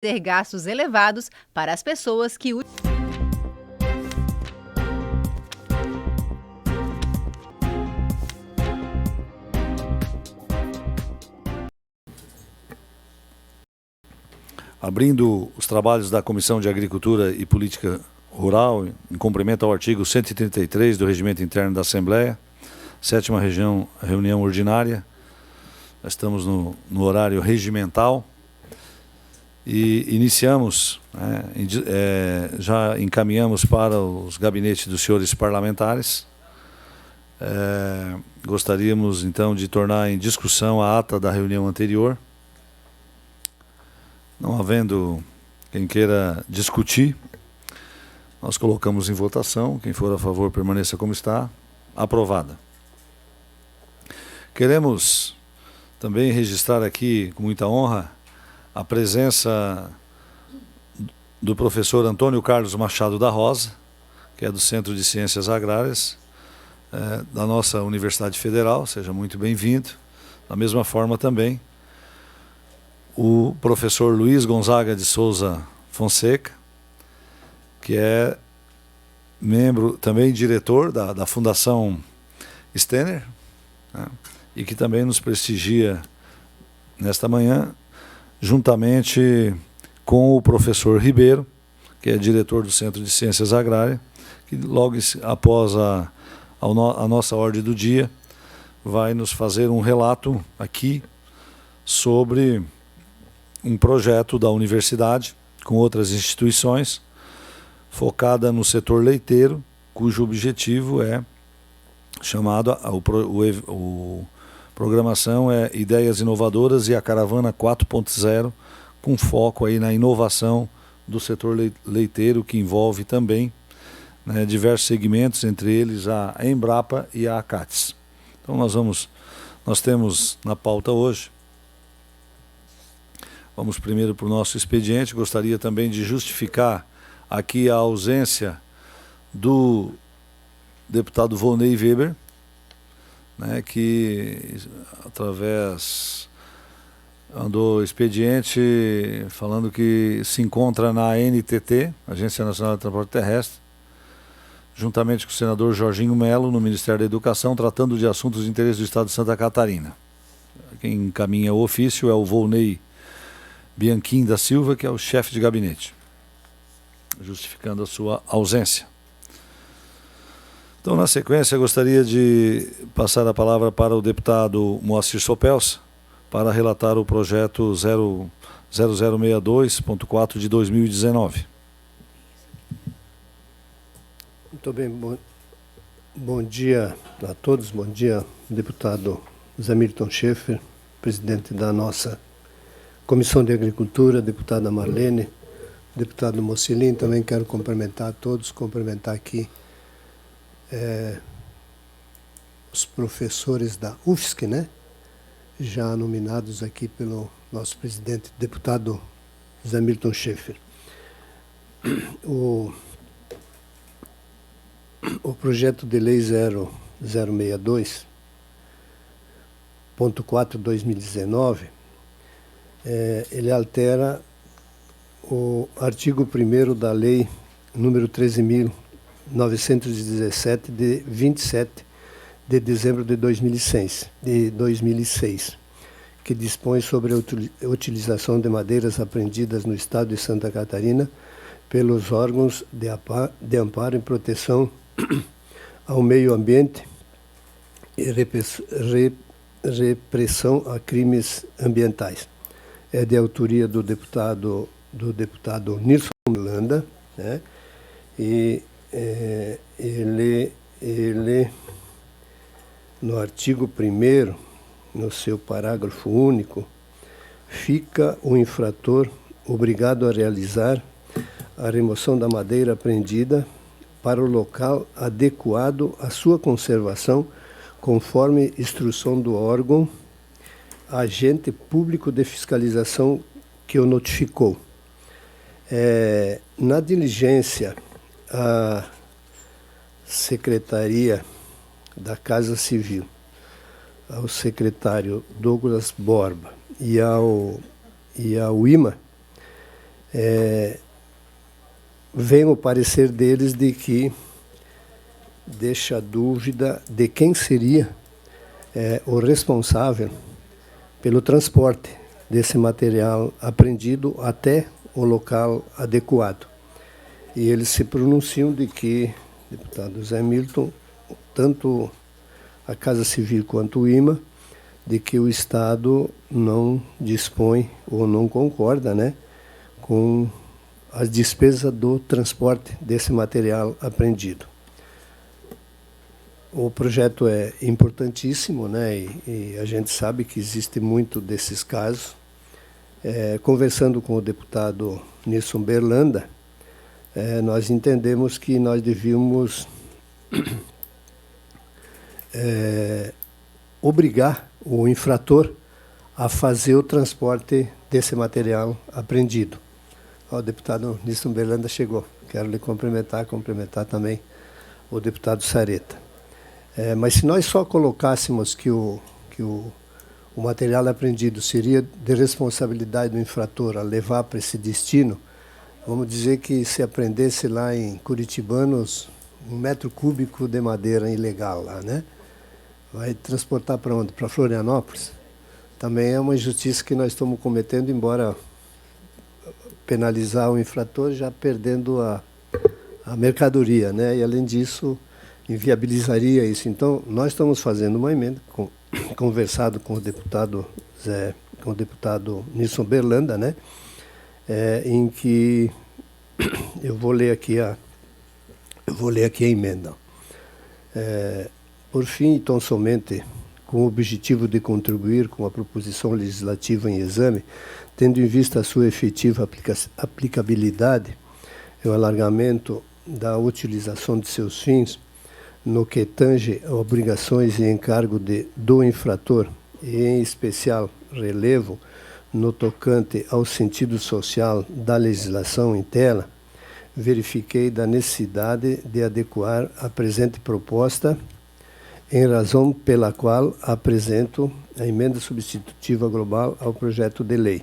ter gastos elevados para as pessoas que Abrindo os trabalhos da Comissão de Agricultura e Política Rural, em cumprimento ao artigo 133 do Regimento Interno da Assembleia, 7ª reunião ordinária. Nós estamos no horário regimental e iniciamos, já encaminhamos para os gabinetes dos senhores parlamentares. Gostaríamos, então, de tornar em discussão a ata da reunião anterior. Não havendo quem queira discutir, nós colocamos em votação. Quem for a favor, permaneça como está. Aprovada. Queremos também registrar aqui, com muita honra, a presença do professor Antônio Carlos Machado da Rosa, que é do Centro de Ciências Agrárias, da nossa Universidade Federal. Seja muito bem-vindo. Da mesma forma também, o professor Luiz Gonzaga de Souza Fonseca, que é membro, também diretor da Fundação Stener, né, e que também nos prestigia nesta manhã, juntamente com o professor Ribeiro, que é diretor do Centro de Ciências Agrárias, que logo após a nossa ordem do dia vai nos fazer um relato aqui sobre um projeto da universidade com outras instituições, focada no setor leiteiro, cujo objetivo é chamado, programação é Ideias Inovadoras e a Caravana 4.0, com foco aí na inovação do setor leiteiro, que envolve também, né, diversos segmentos, entre eles a Embrapa e a ACATES. Então nós temos na pauta hoje. Vamos primeiro para o nosso expediente. Gostaria também de justificar aqui a ausência do deputado Volney Weber, né, que andou expediente falando que se encontra na ANTT, Agência Nacional de Transporte Terrestre, juntamente com o senador Jorginho Melo, no Ministério da Educação, tratando de assuntos de interesse do Estado de Santa Catarina. Quem encaminha o ofício é o Volney Bianchim da Silva, que é o chefe de gabinete, justificando a sua ausência. Então, na sequência, eu gostaria de passar a palavra para o deputado Moacir Sopelsa, para relatar o projeto 0062.4 de 2019. Muito bem, bom dia a todos, bom dia, deputado Zamilton Schaeffer, presidente da nossa Comissão de Agricultura, deputada Marlene, deputado Mocilin. Também quero cumprimentar a todos, cumprimentar aqui os professores da UFSC, né? Já nominados aqui pelo nosso presidente, deputado Zamilton Schaeffer. O projeto de lei 0062.4/2019, ele altera o artigo 1º da lei número 13.917, de 27 de dezembro de 2006, que dispõe sobre a utilização de madeiras apreendidas no estado de Santa Catarina pelos órgãos de amparo e proteção ao meio ambiente e repressão a crimes ambientais. É de autoria do deputado Nilson Landa, né? E ele, no artigo 1º, no seu parágrafo único, fica o infrator obrigado a realizar a remoção da madeira apreendida para o local adequado à sua conservação, conforme instrução do órgão agente público de fiscalização que o notificou. Na diligência, a Secretaria da Casa Civil, ao secretário Douglas Borba e ao IMA, vem o parecer deles de que deixa a dúvida de quem seria o responsável pelo transporte desse material apreendido até o local adequado. E eles se pronunciam de que, deputado Zé Milton, tanto a Casa Civil quanto o IMA, de que o Estado não dispõe ou não concorda, né, com as despesas do transporte desse material apreendido. O projeto é importantíssimo, né, e a gente sabe que existe muito desses casos. Conversando com o deputado Nilson Berlanda, nós entendemos que nós devíamos obrigar o infrator a fazer o transporte desse material apreendido. O deputado Nilson Berlanda chegou. Quero lhe cumprimentar também o deputado Sareta. Mas se nós só colocássemos que o material apreendido seria de responsabilidade do infrator a levar para esse destino, vamos dizer que se apreendesse lá em Curitibanos 1 metro cúbico de madeira ilegal lá, né? Vai transportar para onde? Para Florianópolis? Também é uma injustiça que nós estamos cometendo, embora penalizar o infrator já perdendo a mercadoria, né? E além disso, inviabilizaria isso. Então, nós estamos fazendo uma emenda, conversado com o deputado Nilson Berlanda, né? Em que eu vou ler aqui a emenda. Por fim, tão somente com o objetivo de contribuir com a proposição legislativa em exame, tendo em vista a sua efetiva aplicabilidade e o alargamento da utilização de seus fins, no que tange a obrigações e encargo do infrator, e em especial relevo no tocante ao sentido social da legislação em tela, verifiquei da necessidade de adequar a presente proposta, em razão pela qual apresento a emenda substitutiva global ao projeto de lei.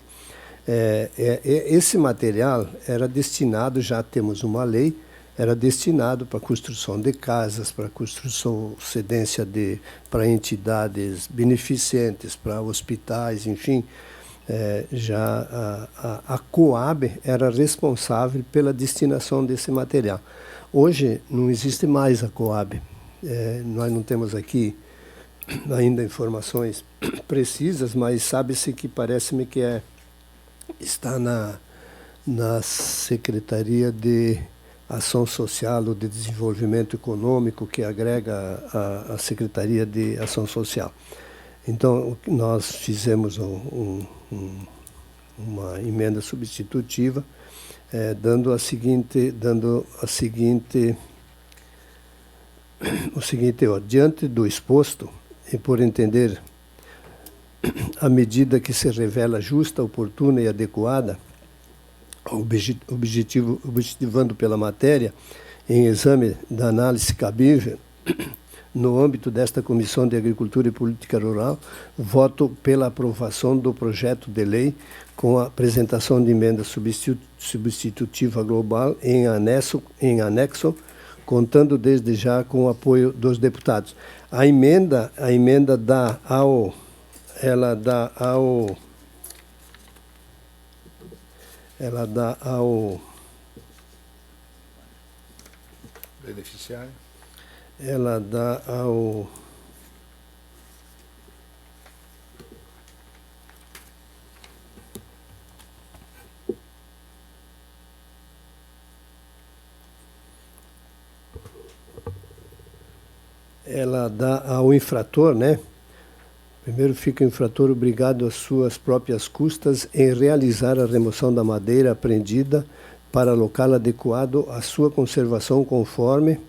Esse material era destinado, já temos uma lei, era destinado para construção de casas, para construção, cedência para entidades beneficentes, para hospitais, enfim. Já a Coab era responsável pela destinação desse material. Hoje não existe mais a Coab. Nós não temos aqui ainda informações precisas, mas sabe-se que parece-me que está na Secretaria de Ação Social ou de Desenvolvimento Econômico, que agrega a Secretaria de Ação Social. Então, nós fizemos uma emenda substitutiva, dando o seguinte, diante do exposto, e por entender a medida que se revela justa, oportuna e adequada, objetivando pela matéria, em exame da análise cabível, no âmbito desta Comissão de Agricultura e Política Rural, voto pela aprovação do projeto de lei com a apresentação de emenda substitutiva global em anexo, contando desde já com o apoio dos deputados. A emenda dá ao beneficiário. Ela dá ao infrator, né? Primeiro fica o infrator obrigado às suas próprias custas em realizar a remoção da madeira apreendida para local adequado à sua conservação conforme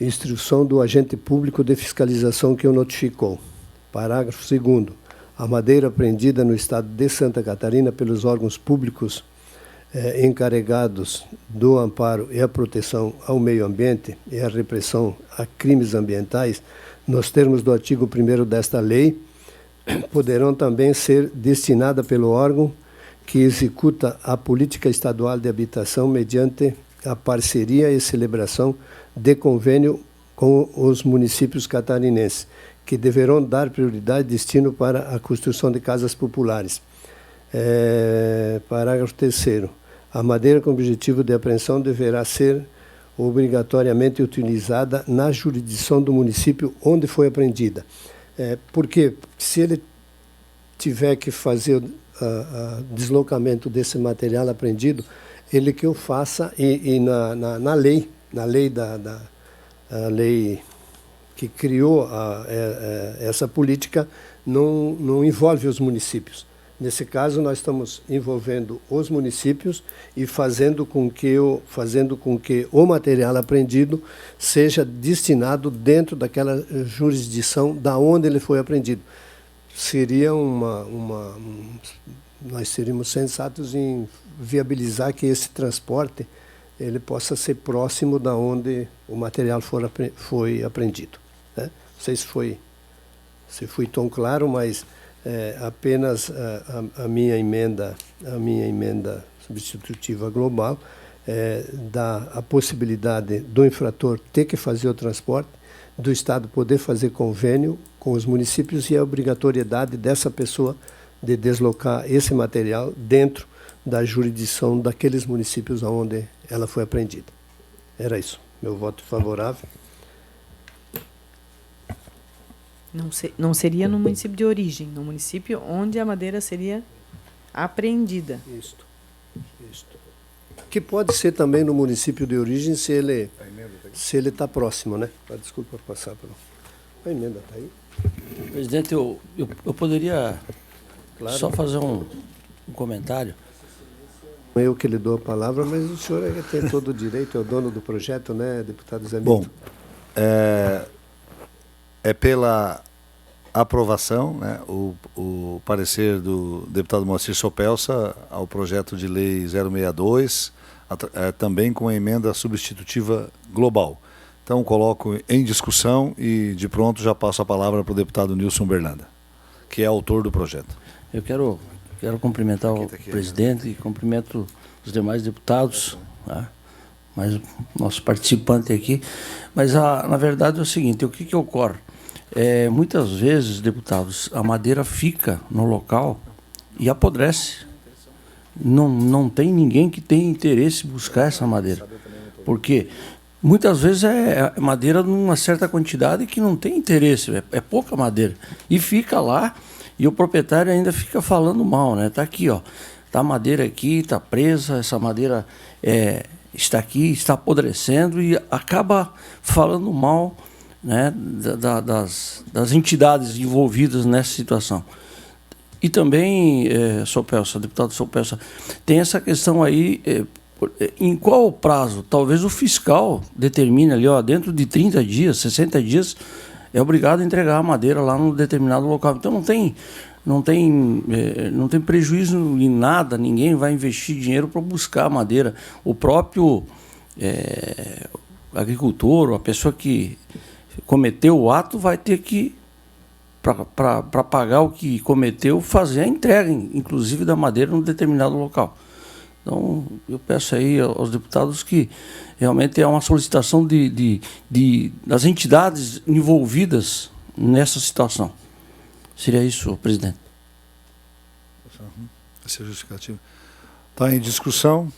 instrução do agente público de fiscalização que o notificou. Parágrafo 2º. A madeira apreendida no estado de Santa Catarina pelos órgãos públicos encarregados do amparo e a proteção ao meio ambiente e a repressão a crimes ambientais, nos termos do artigo 1º desta lei, poderão também ser destinada pelo órgão que executa a política estadual de habitação mediante a parceria e celebração de convênio com os municípios catarinenses, que deverão dar prioridade e destino para a construção de casas populares. Parágrafo 3º. A madeira com objetivo de apreensão deverá ser obrigatoriamente utilizada na jurisdição do município onde foi apreendida. Porque se ele tiver que fazer o deslocamento desse material apreendido, ele que o faça na lei a lei que criou essa política não envolve os municípios. Nesse caso, nós estamos envolvendo os municípios e fazendo com que o material apreendido seja destinado dentro daquela jurisdição da onde ele foi apreendido. Seria nós seríamos sensatos em viabilizar que esse transporte ele possa ser próximo da onde o material foi apreendido, né? Não sei se foi tão claro, mas apenas a minha emenda substitutiva global dá a possibilidade do infrator ter que fazer o transporte, do Estado poder fazer convênio com os municípios e a obrigatoriedade dessa pessoa de deslocar esse material dentro da jurisdição daqueles municípios onde ela foi apreendida. Era isso. Meu voto favorável. Não seria no município de origem, no município onde a madeira seria apreendida. Isto. Que pode ser também no município de origem se ele está próximo, né? Desculpa passar pelo... A emenda está aí. Presidente, eu poderia só fazer um comentário. Eu que lhe dou a palavra, mas o senhor tem todo o direito, é o dono do projeto, né, deputado Zé Bom, Milton? é pela aprovação, né, o parecer do deputado Moacir Sopelsa ao projeto de lei 062, também com a emenda substitutiva global. Então, coloco em discussão e, de pronto, já passo a palavra para o deputado Nilson Berlanda, que é autor do projeto. Eu quero cumprimentar o presidente e cumprimento os demais deputados, tá? Mais o nosso participante aqui. Mas, na verdade, é o seguinte, o que ocorre? Muitas vezes, deputados, a madeira fica no local e apodrece. Não tem ninguém que tenha interesse em buscar essa madeira. Porque muitas vezes é madeira numa certa quantidade que não tem interesse, é pouca madeira. E fica lá e o proprietário ainda fica falando mal, né? Está aqui, ó, tá a madeira aqui, está presa, essa madeira está aqui, está apodrecendo e acaba falando mal, né, das entidades envolvidas nessa situação. E também, deputado Sopelsa, tem essa questão aí, em qual prazo? Talvez o fiscal determine ali, ó, dentro de 30 dias, 60 dias, é obrigado a entregar a madeira lá num determinado local. Então não tem prejuízo em nada, ninguém vai investir dinheiro para buscar a madeira. O próprio agricultor, a pessoa que cometeu o ato vai ter que, para pagar o que cometeu, fazer a entrega, inclusive da madeira, num determinado local. Então, eu peço aí aos deputados que realmente é uma solicitação das entidades envolvidas nessa situação. Seria isso, presidente. Essa é justificativa. Está em discussão.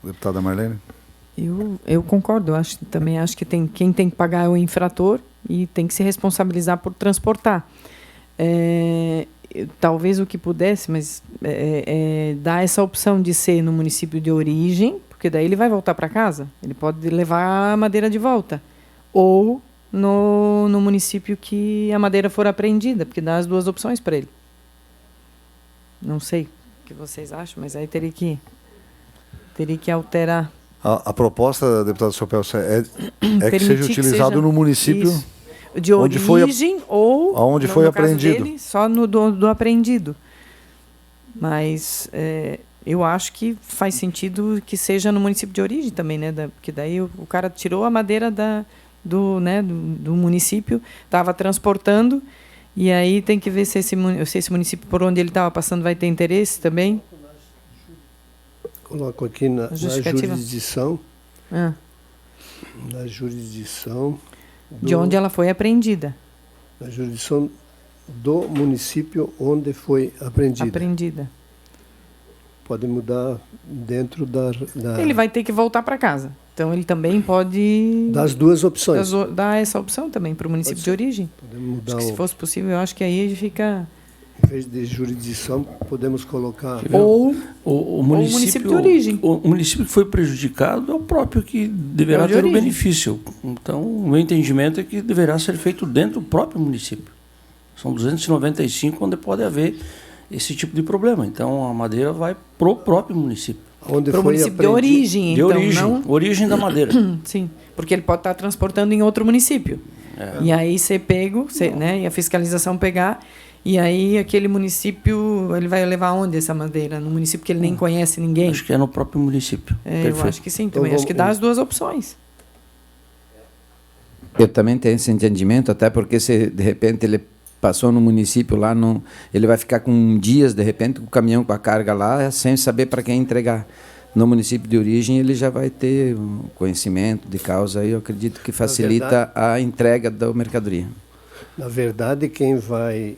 Deputada Marlene. Eu concordo, também acho que quem tem que pagar é o infrator e tem que se responsabilizar por transportar. Talvez o que pudesse, mas dar essa opção de ser no município de origem, porque daí ele vai voltar para casa, ele pode levar a madeira de volta, ou no município que a madeira for apreendida, porque dá as duas opções para ele. Não sei o que vocês acham, mas aí teria que alterar. A proposta, deputado Sopelsa, que seja utilizado no município isso, de origem ou onde foi apreendido. Dele, só no do apreendido. Mas eu acho que faz sentido que seja no município de origem também, né? Porque daí o cara tirou a madeira do município, estava transportando E aí tem que ver se esse município por onde ele estava passando vai ter interesse também. Coloco aqui na jurisdição. Ah. Na jurisdição. De onde ela foi apreendida. Na jurisdição do município onde foi apreendida. Pode mudar dentro da... Ele vai ter que voltar para casa. Então, ele também pode... Das duas opções. Dar essa opção também para o município de origem. Podemos mudar se fosse possível, eu acho que aí fica... Em vez de jurisdição, podemos colocar... Ou o município de origem. O município que foi prejudicado é o próprio que deverá ter o benefício. Então, o meu entendimento é que deverá ser feito dentro do próprio município. São 295 onde pode haver esse tipo de problema. Então, a madeira vai para o próprio município. Para o município de origem, de então, origem, não... origem da madeira. Sim, porque ele pode estar transportando em outro município. E aí ser pego, né, e a fiscalização pegar, e aí aquele município, ele vai levar onde essa madeira? No município que ele nem conhece ninguém? Acho que é no próprio município. Eu acho que sim, também. Então, acho que dá as duas opções. Eu também tenho esse entendimento, até porque se de repente ele passou no município lá, ele vai ficar com dias, de repente, com o caminhão com a carga lá, sem saber para quem entregar. No município de origem, ele já vai ter um conhecimento de causa, e eu acredito que facilita a entrega da mercadoria. Na verdade, quem vai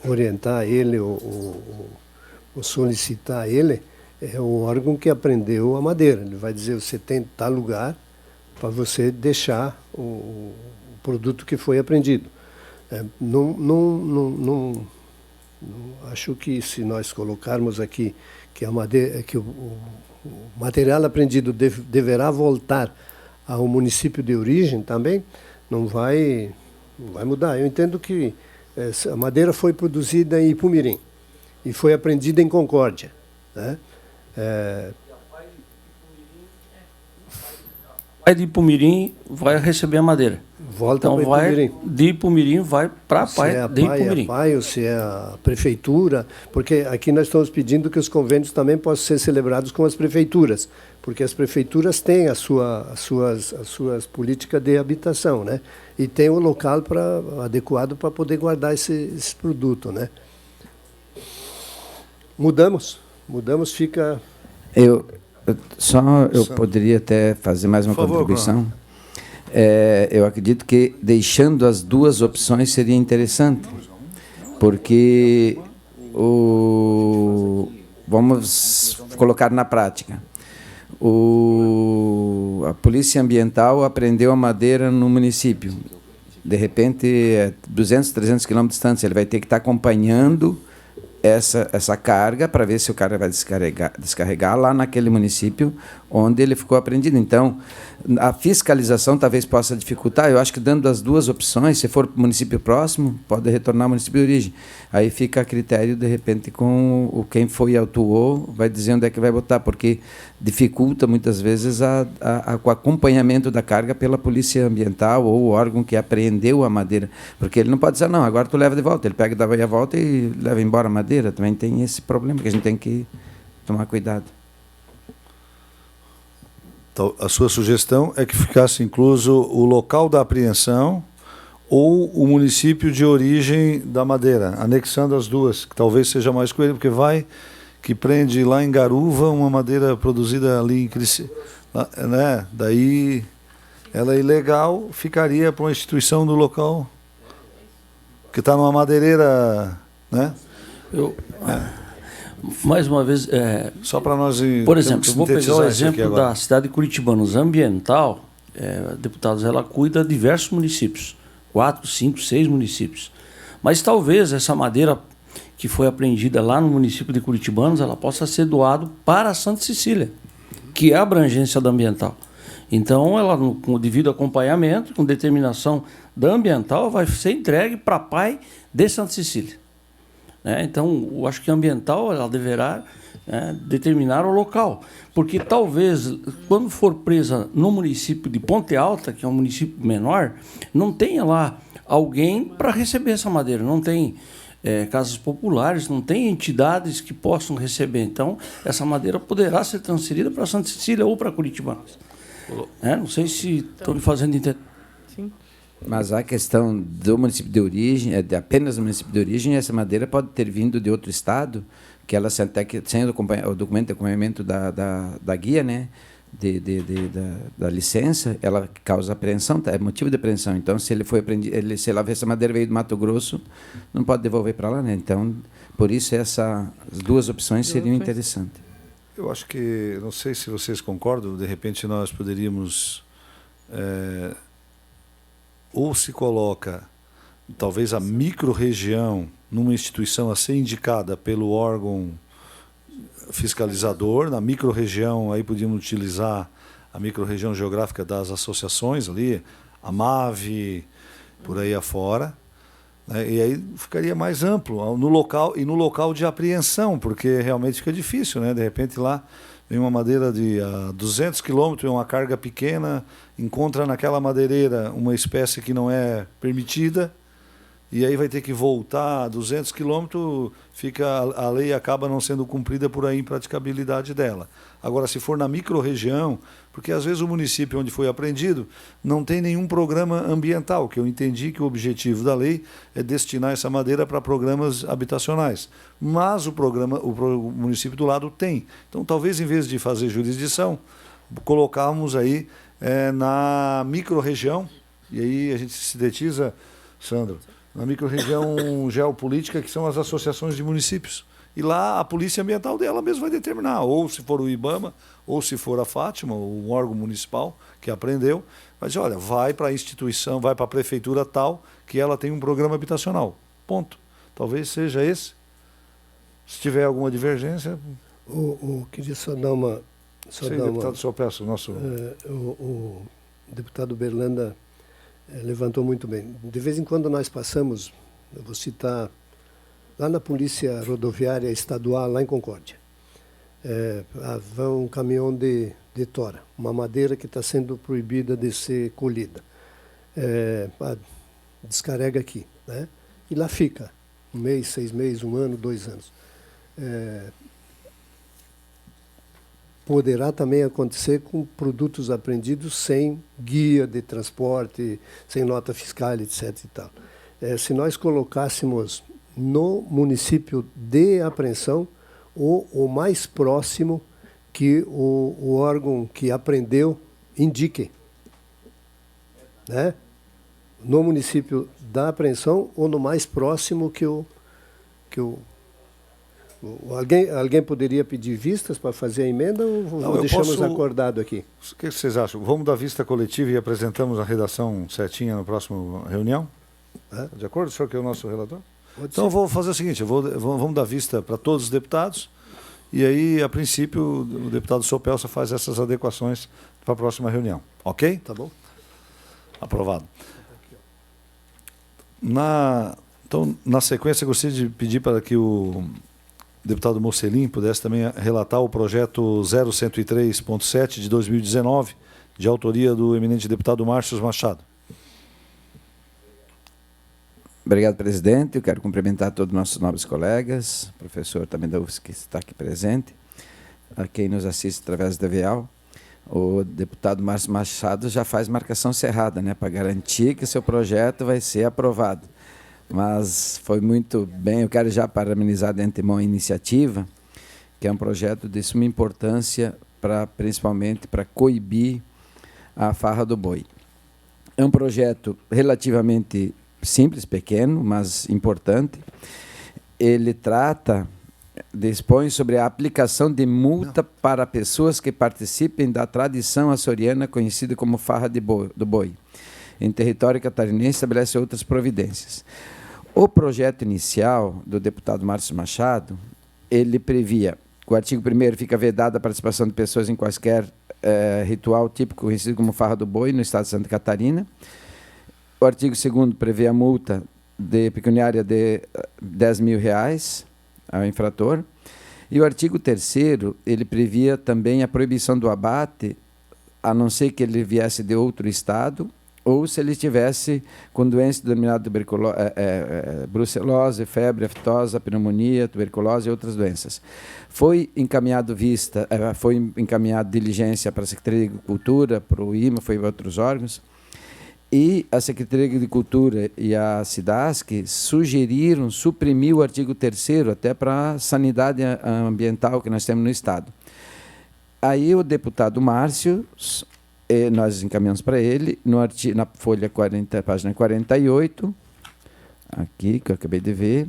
orientar ele ou solicitar ele é o órgão que apreendeu a madeira. Ele vai dizer, você tem tal lugar para você deixar o produto que foi apreendido. Acho que se nós colocarmos aqui que a madeira, que o material apreendido deverá voltar ao município de origem também, não vai mudar. Eu entendo que a madeira foi produzida em Ipumirim e foi apreendida em Concórdia, né? Vai de Ipumirim, vai receber a madeira. Volta então para Ipumirim. De Ipumirim vai para a PAI de Ipumirim. A PAI, ou se é a prefeitura, porque aqui nós estamos pedindo que os convênios também possam ser celebrados com as prefeituras, porque as prefeituras têm as suas políticas de habitação, né? E tem o local adequado para poder guardar esse produto, né? Mudamos, fica... Eu poderia até fazer mais uma contribuição. Eu acredito que deixando as duas opções seria interessante, porque vamos colocar na prática. A Polícia Ambiental apreendeu a madeira no município. De repente, 200, 300 quilômetros de distância, ele vai ter que estar acompanhando essa carga para ver se o cara vai descarregar lá naquele município onde ele ficou apreendido. Então, a fiscalização talvez possa dificultar. Eu acho que dando as duas opções, se for município próximo, pode retornar ao município de origem. Aí fica a critério, de repente, com quem foi e autuou, vai dizer onde é que vai botar, porque dificulta muitas vezes o acompanhamento da carga pela Polícia Ambiental ou o órgão que apreendeu a madeira. Porque ele não pode dizer, não, agora tu leva de volta. Ele pega e dá a volta e leva embora a madeira. Também tem esse problema que a gente tem que tomar cuidado. Então, a sua sugestão é que ficasse incluso o local da apreensão ou o município de origem da madeira, anexando as duas, que talvez seja mais coerente, porque que prende lá em Garuva uma madeira produzida ali em Criciúma, né? Daí ela é ilegal, ficaria para uma instituição do local, que está numa madeireira, né? Mais uma vez, só para nós... Por exemplo, eu vou pegar o exemplo da cidade de Curitibanos. Ambiental, deputados, ela cuida de diversos municípios, 4, 5, 6 municípios. Mas talvez essa madeira que foi apreendida lá no município de Curitibanos, ela possa ser doada para Santa Cecília, que é a abrangência da Ambiental. Então, ela, com o devido acompanhamento, com determinação da Ambiental, vai ser entregue para a PAI de Santa Cecília. Então, eu acho que a Ambiental ela deverá determinar o local, porque talvez, quando for presa no município de Ponte Alta, que é um município menor, não tenha lá alguém para receber essa madeira, não tem casas populares, não tem entidades que possam receber. Então, essa madeira poderá ser transferida para Santa Cecília ou para Curitibanos. Não sei se estou me fazendo entender. Sim. Mas a questão do município de origem, apenas do município de origem, essa madeira pode ter vindo de outro estado, que ela até que sem o documento de acompanhamento da guia, né, da licença, ela causa apreensão, é motivo de apreensão. Então, se ele foi apreendido, se essa madeira veio do Mato Grosso, não pode devolver para lá, né? Então, por isso as duas opções seriam interessantes. Eu acho que, não sei se vocês concordam, de repente nós poderíamos ou se coloca talvez a micro-região numa instituição a ser indicada pelo órgão fiscalizador. Na micro-região, aí podíamos utilizar a micro-região geográfica das associações ali, a MAVE, por aí afora, né? E aí ficaria mais amplo no local de apreensão, porque realmente fica difícil, né? De repente lá vem uma madeira de 200 quilômetros, uma carga pequena, encontra naquela madeireira uma espécie que não é permitida, e aí vai ter que voltar a 200 quilômetros, a lei acaba não sendo cumprida por a impraticabilidade dela. Agora, se for na micro-região, porque às vezes o município onde foi apreendido não tem nenhum programa ambiental, que eu entendi que o objetivo da lei é destinar essa madeira para programas habitacionais. Mas o município do lado tem. Então, talvez, em vez de fazer jurisdição, colocarmos aí na micro-região, e aí a gente sintetiza, Sandro, na micro-região geopolítica, que são as associações de municípios. E lá a polícia ambiental dela mesma vai determinar, ou se for o IBAMA, ou se for a Fátima, o órgão municipal que apreendeu, vai dizer, olha, vai para a instituição, vai para a prefeitura tal, que ela tem um programa habitacional. Ponto. Talvez seja esse. Se tiver alguma divergência... Queria só dar uma... deputado Sopelso, nosso... o deputado Berlanda levantou muito bem. De vez em quando nós passamos, eu vou citar, lá na Polícia Rodoviária Estadual, lá em Concórdia. Vai um caminhão de tora, uma madeira que está sendo proibida de ser colhida. Descarrega aqui, né? E lá fica, 1 mês, 6 meses, 1 ano, 2 anos. Poderá também acontecer com produtos apreendidos sem guia de transporte, sem nota fiscal, etc. E tal. Se nós colocássemos no município de apreensão o mais próximo que o órgão que apreendeu indique, né? No município da apreensão ou no mais próximo que o Alguém poderia pedir vistas para fazer a emenda ou deixamos acordado aqui? O que vocês acham? Vamos dar vista coletiva e apresentamos a redação certinha na próxima reunião? De acordo? O senhor que é o nosso relator? Então eu vou fazer o seguinte, vamos dar vista para todos os deputados e aí, a princípio, o deputado Sopelso faz essas adequações para a próxima reunião. Ok? Tá bom. Aprovado. Então, na sequência, eu gostaria de pedir para que o deputado Mocelin pudesse também relatar o projeto 0103.7 de 2019, de autoria do eminente deputado Márcio Machado. Obrigado, presidente. Eu quero cumprimentar todos os nossos nobres colegas, professor também da UFSC que está aqui presente, a quem nos assiste através da VEAL. O deputado Márcio Machado já faz marcação cerrada, né, para garantir que seu projeto vai ser aprovado. Mas foi muito bem, eu quero já parabenizar de antemão a iniciativa, que é um projeto de suma importância, principalmente para coibir a farra do boi. É um projeto relativamente simples, pequeno, mas importante. Ele dispõe sobre a aplicação de multa para pessoas que participem da tradição açoriana conhecida como farra do boi. Em território catarinense, estabelece outras providências. O projeto inicial do deputado Márcio Machado, ele previa que o artigo 1º fica vedada a participação de pessoas em quaisquer ritual típico conhecido como farra do boi no estado de Santa Catarina. O artigo 2º prevê a multa pecuniária de R$10.000 ao infrator. E o artigo 3º, ele previa também a proibição do abate, a não ser que ele viesse de outro estado, ou se ele estivesse com doença denominada brucelose, febre aftosa, pneumonia, tuberculose e outras doenças. Foi encaminhado diligência para a Secretaria de Agricultura, para o IMA, foi para outros órgãos, E a Secretaria de Agricultura e a SIDASC sugeriram suprimir o artigo 3º até para a sanidade ambiental que nós temos no Estado. Aí o deputado Márcio, nós encaminhamos para ele, na folha 40, página 48, aqui, que eu acabei de ver,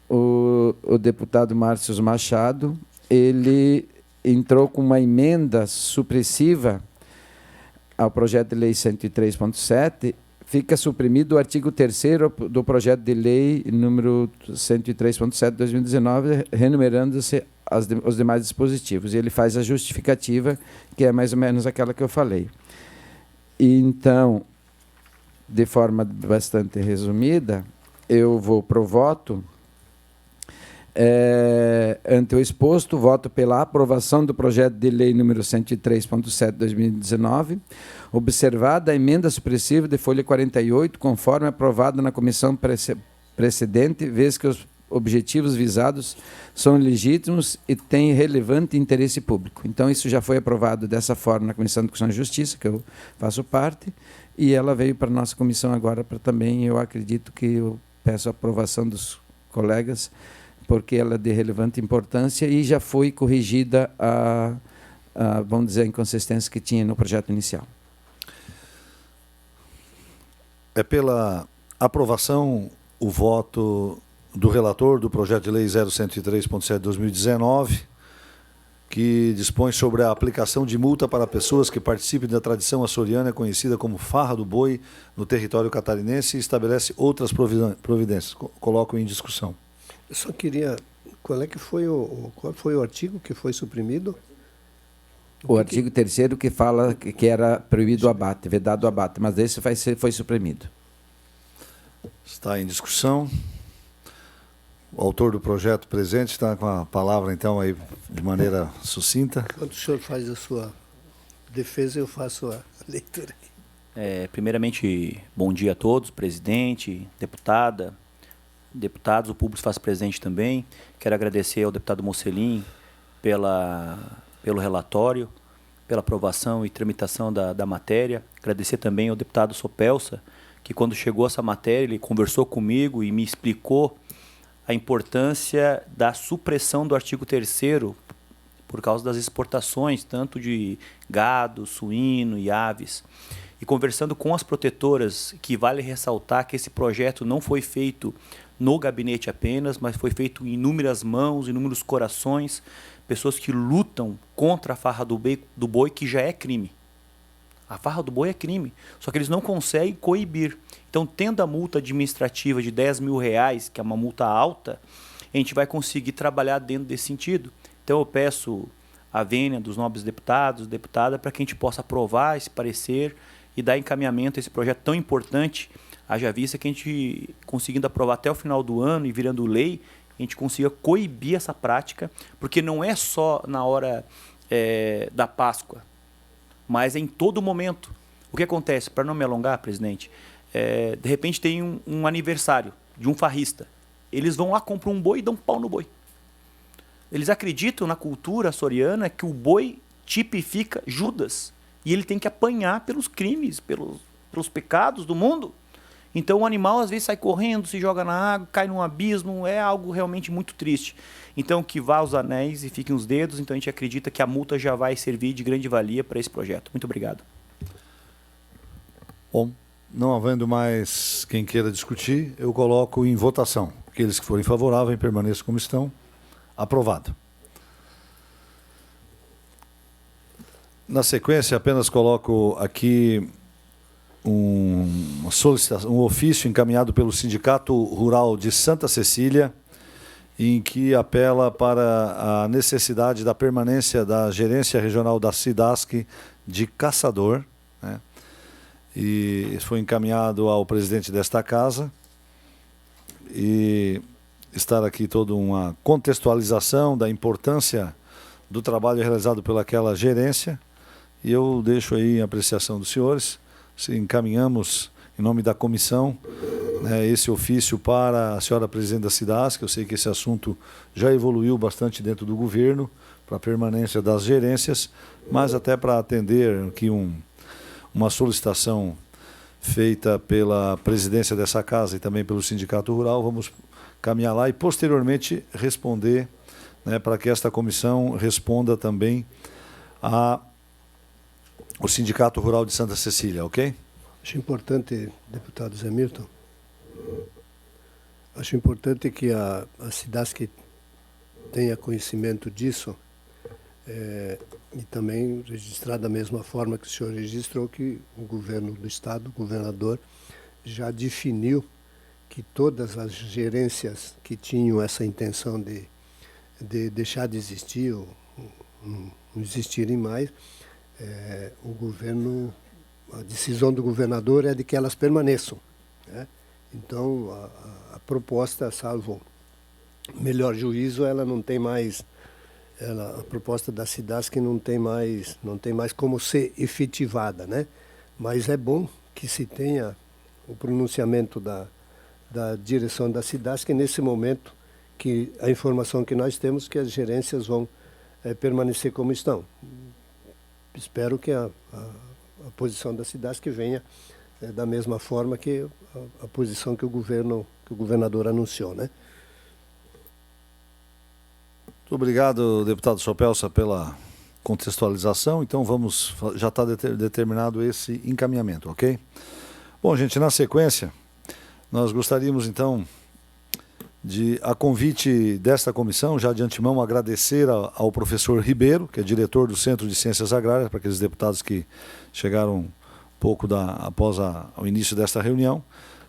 o deputado Márcio Machado, ele entrou com uma emenda supressiva ao projeto de lei 103.7, fica suprimido o artigo 3º do projeto de lei número 103.7 de 2019, renumerando-se os demais dispositivos. E ele faz a justificativa, que é mais ou menos aquela que eu falei. E, então, de forma bastante resumida, eu vou para o voto. Ante o exposto, voto pela aprovação do projeto de lei número 103.7 de 2019, observada a emenda supressiva de folha 48, conforme aprovada na comissão precedente, vez que os objetivos visados são legítimos e têm relevante interesse público. Então, isso já foi aprovado dessa forma na Comissão de Constituição e Justiça, que eu faço parte, e ela veio para a nossa comissão agora para também, eu acredito que eu peço a aprovação dos colegas, porque ela é de relevante importância e já foi corrigida vamos dizer, a inconsistência que tinha no projeto inicial. É pela aprovação o voto do relator do projeto de lei 0103.7 de 2019, que dispõe sobre a aplicação de multa para pessoas que participem da tradição açoriana conhecida como Farra do Boi no território catarinense e estabelece outras providências. Coloco em discussão. Eu só queria... Qual foi o artigo que foi suprimido? O artigo 3º que fala que era proibido o abate, vedado o abate, mas esse foi suprimido. Está em discussão. O autor do projeto presente está com a palavra, então, aí de maneira sucinta. Enquanto o senhor faz a sua defesa, eu faço a leitura. Primeiramente, bom dia a todos, presidente, deputados, o público se faz presente também. Quero agradecer ao deputado Mocelin pelo relatório, pela aprovação e tramitação da matéria. Agradecer também ao deputado Sopelsa, que quando chegou essa matéria, ele conversou comigo e me explicou a importância da supressão do artigo 3º por causa das exportações, tanto de gado, suíno e aves. E conversando com as protetoras, que vale ressaltar que esse projeto não foi feito no gabinete apenas, mas foi feito em inúmeras mãos, inúmeros corações, pessoas que lutam contra a farra do boi, que já é crime. A farra do boi é crime, só que eles não conseguem coibir. Então, tendo a multa administrativa de R$10 mil, que é uma multa alta, a gente vai conseguir trabalhar dentro desse sentido. Então, eu peço a vênia dos nobres deputados, deputada, para que a gente possa aprovar esse parecer e dar encaminhamento a esse projeto tão importante, haja vista que a gente, conseguindo aprovar até o final do ano e virando lei, a gente consiga coibir essa prática, porque não é só na hora da Páscoa, mas em todo momento. O que acontece? Para não me alongar, presidente, de repente tem um aniversário de um farrista. Eles vão lá, compram um boi e dão pau no boi. Eles acreditam na cultura açoriana que o boi tipifica Judas. E ele tem que apanhar pelos crimes, pelos pecados do mundo. Então o animal às vezes sai correndo, se joga na água, cai num abismo, é algo realmente muito triste. Então que vá os anéis e fiquem os dedos, então a gente acredita que a multa já vai servir de grande valia para esse projeto. Muito obrigado. Bom, não havendo mais quem queira discutir, eu coloco em votação. Aqueles que forem favoráveis permaneçam como estão. Aprovado. Na sequência, apenas coloco aqui uma solicitação, um ofício encaminhado pelo Sindicato Rural de Santa Cecília, em que apela para a necessidade da permanência da gerência regional da SIDASC de Caçador, né? E isso foi encaminhado ao presidente desta casa, e estar aqui toda uma contextualização da importância do trabalho realizado pelaquela gerência, e eu deixo aí em apreciação dos senhores, se encaminhamos em nome da comissão, né, esse ofício para a senhora presidente da SIDASC. Eu sei que esse assunto já evoluiu bastante dentro do governo, para a permanência das gerências, mas até para atender aqui uma solicitação feita pela presidência dessa casa e também pelo Sindicato Rural. Vamos caminhar lá e, posteriormente, responder, né, para que esta comissão responda também ao Sindicato Rural de Santa Cecília, ok? Acho importante, deputado Zé Milton, acho importante que a SIDASC tenha conhecimento disso, e também registrar da mesma forma que o senhor registrou que o governo do Estado, o governador, já definiu que todas as gerências que tinham essa intenção de deixar de existir ou não existirem mais, o governo, a decisão do governador é de que elas permaneçam, né? Então, a proposta, salvo melhor juízo, ela não tem mais, a proposta da SIDASC não tem mais como ser efetivada, né? Mas é bom que se tenha o pronunciamento da direção da SIDASC nesse momento, que a informação que nós temos que as gerências vão permanecer como estão. Espero que a posição da SIDASC venha da mesma forma que a posição que o governador anunciou, né? Muito obrigado, deputado Sopelsa, pela contextualização. Então, já está determinado esse encaminhamento, ok? Bom, gente, na sequência, nós gostaríamos, então, a convite desta comissão, já de antemão, agradecer ao professor Ribeiro, que é diretor do Centro de Ciências Agrárias, para aqueles deputados que chegaram pouco após o início desta reunião.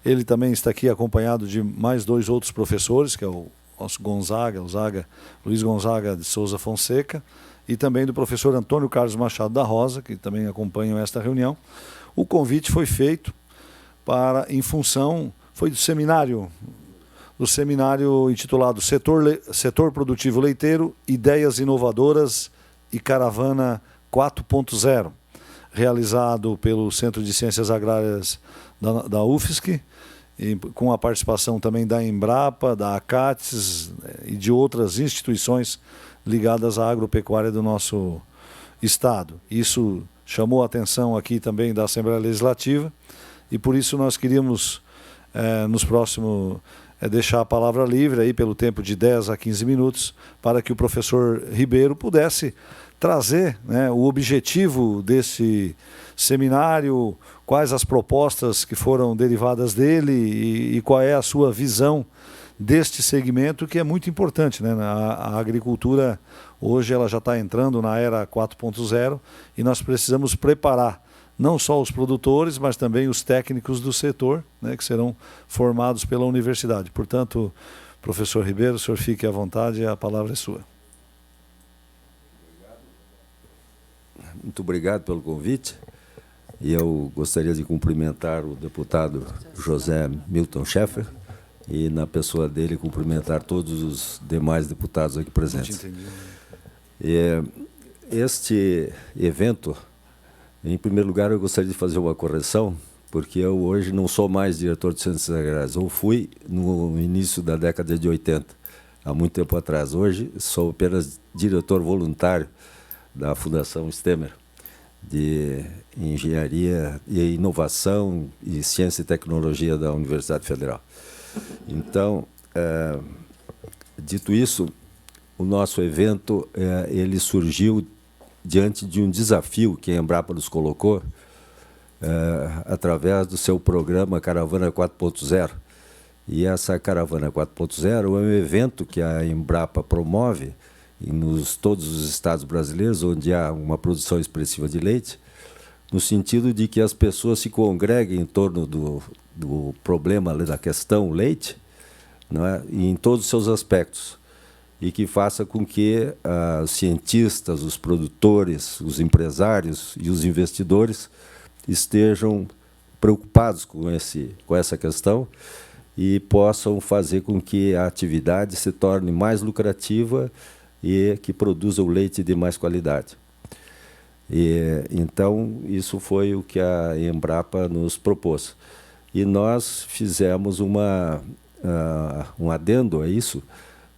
Ele também está aqui acompanhado de mais 2 outros professores, que é o nosso Luiz Gonzaga de Souza Fonseca, e também do professor Antônio Carlos Machado da Rosa, que também acompanham esta reunião. O convite foi feito em função, foi do seminário intitulado Setor Produtivo Leiteiro, Ideias Inovadoras e Caravana 4.0, realizado pelo Centro de Ciências Agrárias da UFSC, e com a participação também da Embrapa, da ACATES e de outras instituições ligadas à agropecuária do nosso Estado. Isso chamou a atenção aqui também da Assembleia Legislativa, e por isso nós queríamos, nos próximos, deixar a palavra livre aí pelo tempo de 10 a 15 minutos, para que o professor Ribeiro pudesse trazer, né, o objetivo desse seminário, quais as propostas que foram derivadas dele e qual é a sua visão deste segmento, que é muito importante, né? A agricultura hoje ela já está entrando na era 4.0 e nós precisamos preparar não só os produtores, mas também os técnicos do setor, né, que serão formados pela universidade. Portanto, professor Ribeiro, o senhor fique à vontade, a palavra é sua. Muito obrigado pelo convite. E eu gostaria de cumprimentar o deputado José Milton Schaeffer e, na pessoa dele, cumprimentar todos os demais deputados aqui presentes. Este evento, em primeiro lugar, eu gostaria de fazer uma correção, porque eu hoje não sou mais diretor de Ciências Agrárias. Eu fui no início da década de 80, há muito tempo atrás. Hoje sou apenas diretor voluntário da Fundação Stemmer, de Engenharia e Inovação e Ciência e Tecnologia da Universidade Federal. Então, dito isso, o nosso evento ele surgiu diante de um desafio que a Embrapa nos colocou através do seu programa Caravana 4.0. E essa Caravana 4.0 é um evento que a Embrapa promove todos os estados brasileiros, onde há uma produção expressiva de leite, no sentido de que as pessoas se congreguem em torno do problema da questão leite, não é? E em todos os seus aspectos, e que faça com que os cientistas, os produtores, os empresários e os investidores estejam preocupados com essa questão e possam fazer com que a atividade se torne mais lucrativa e que produza o leite de mais qualidade. Então, isso foi o que a Embrapa nos propôs. E nós fizemos um adendo a isso,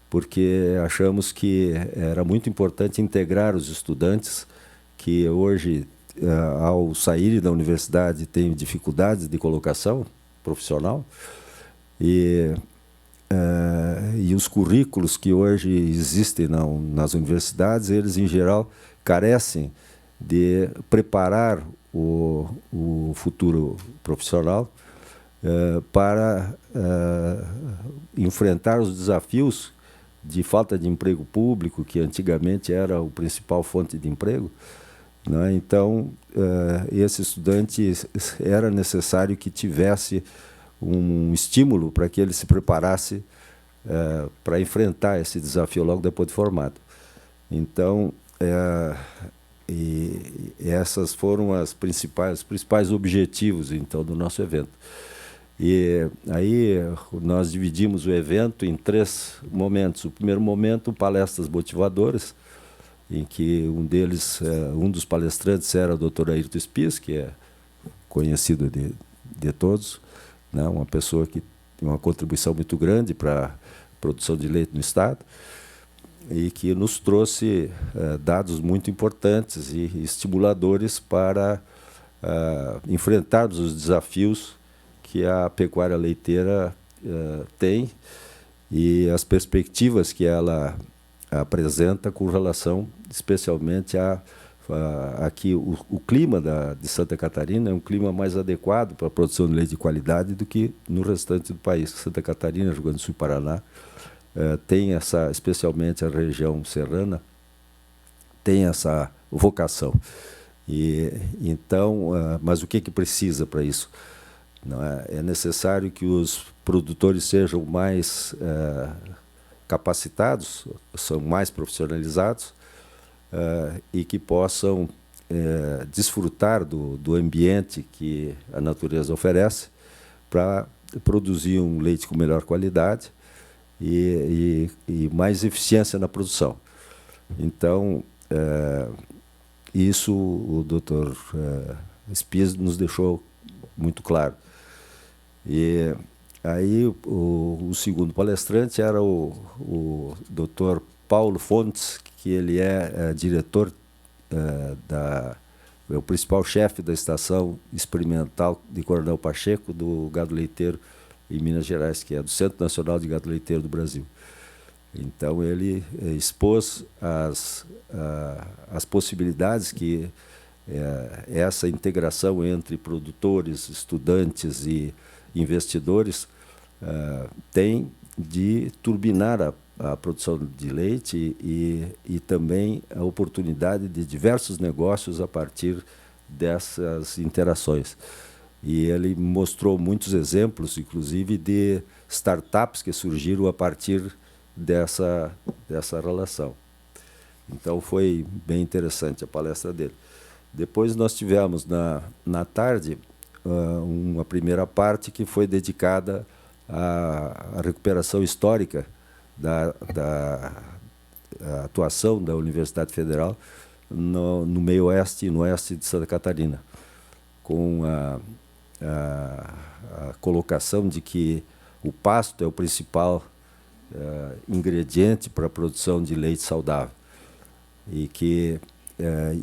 porque achamos que era muito importante integrar os estudantes que hoje ao saírem da universidade, têm dificuldades de colocação profissional. E os currículos que hoje existem nas universidades, eles, em geral, carecem de preparar o futuro profissional para enfrentar os desafios de falta de emprego público, que antigamente era a principal fonte de emprego, né? Então, esse estudante era necessário que tivesse um estímulo para que ele se preparasse para enfrentar esse desafio logo depois de formado. Então, e essas foram os principais objetivos, então, do nosso evento. E aí nós dividimos o evento em 3 momentos. O primeiro momento, palestras motivadoras, em que um dos palestrantes era o Dr. Ayrton Spies, que é conhecido de todos, né? Uma pessoa que tem uma contribuição muito grande para a produção de leite no Estado, e que nos trouxe dados muito importantes e estimuladores para enfrentarmos os desafios que a pecuária leiteira tem e as perspectivas que ela apresenta com relação, especialmente, aqui o clima de Santa Catarina é um clima mais adequado para a produção de leite de qualidade do que no restante do país. Santa Catarina, Rio Grande do Sul e Paraná tem especialmente a região serrana, tem essa vocação. Então, mas o que precisa para isso? Não é necessário que os produtores sejam mais capacitados, são mais profissionalizados e que possam desfrutar do ambiente que a natureza oferece para produzir um leite com melhor qualidade e mais eficiência na produção. Então, isso o Dr. Spies nos deixou muito claro. E aí o segundo palestrante era o Dr. Paulo Fontes, que ele é diretor é o principal chefe da estação experimental de Coronel Pacheco do gado leiteiro em Minas Gerais, que é do Centro Nacional de Gado Leiteiro do Brasil. Então ele expôs as possibilidades que essa integração entre produtores, estudantes e investidores tem de turbinar a produção de leite e também a oportunidade de diversos negócios a partir dessas interações. E ele mostrou muitos exemplos, inclusive, de startups que surgiram a partir dessa relação. Então, foi bem interessante a palestra dele. Depois nós tivemos, na tarde, uma primeira parte que foi dedicada à recuperação histórica da atuação da Universidade Federal no meio oeste e no oeste de Santa Catarina, com a colocação de que o pasto é o principal ingrediente para a produção de leite saudável e que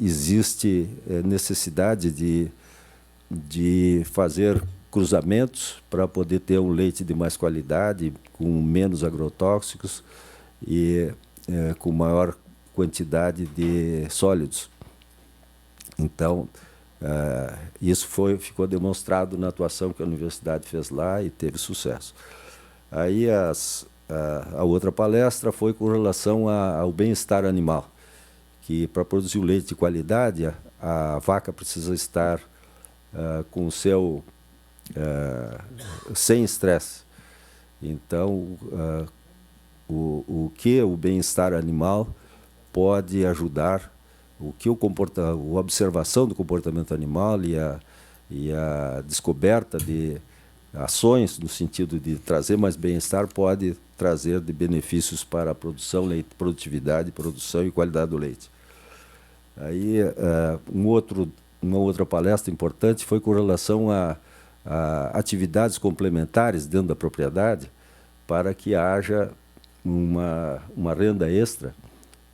existe necessidade de fazer cruzamentos para poder ter um leite de mais qualidade, com menos agrotóxicos e com maior quantidade de sólidos. Então, isso ficou demonstrado na atuação que a universidade fez lá e teve sucesso. Aí a outra palestra foi com relação ao bem-estar animal, que para produzir o leite de qualidade, a vaca precisa estar com o seu sem estresse. Então, o que o bem-estar animal pode ajudar, o que a observação do comportamento animal e a descoberta de ações no sentido de trazer mais bem-estar pode trazer de benefícios para a produção, produtividade, produção e qualidade do leite. Aí, uma outra palestra importante foi com relação a atividades complementares dentro da propriedade para que haja uma renda extra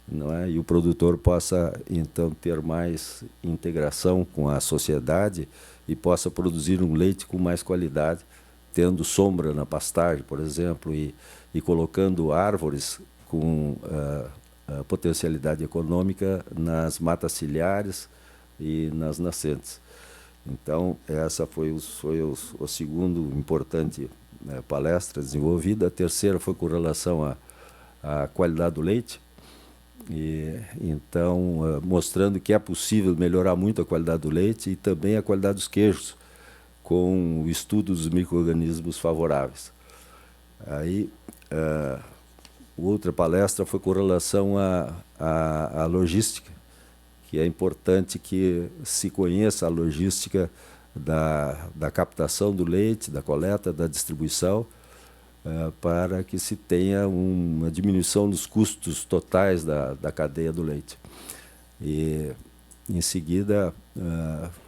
não é? E o produtor possa, então, ter mais integração com a sociedade e possa produzir um leite com mais qualidade, tendo sombra na pastagem, por exemplo, e colocando árvores com a potencialidade econômica nas matas ciliares e nas nascentes. Então, essa foi o segundo importante palestra desenvolvida. A terceira foi com relação à qualidade do leite, e então mostrando que é possível melhorar muito a qualidade do leite e também a qualidade dos queijos, com o estudo dos micro-organismos favoráveis. Aí, outra palestra foi com relação à logística, que é importante que se conheça a logística da captação do leite, da coleta, da distribuição, para que se tenha uma diminuição dos custos totais da cadeia do leite. E, em seguida,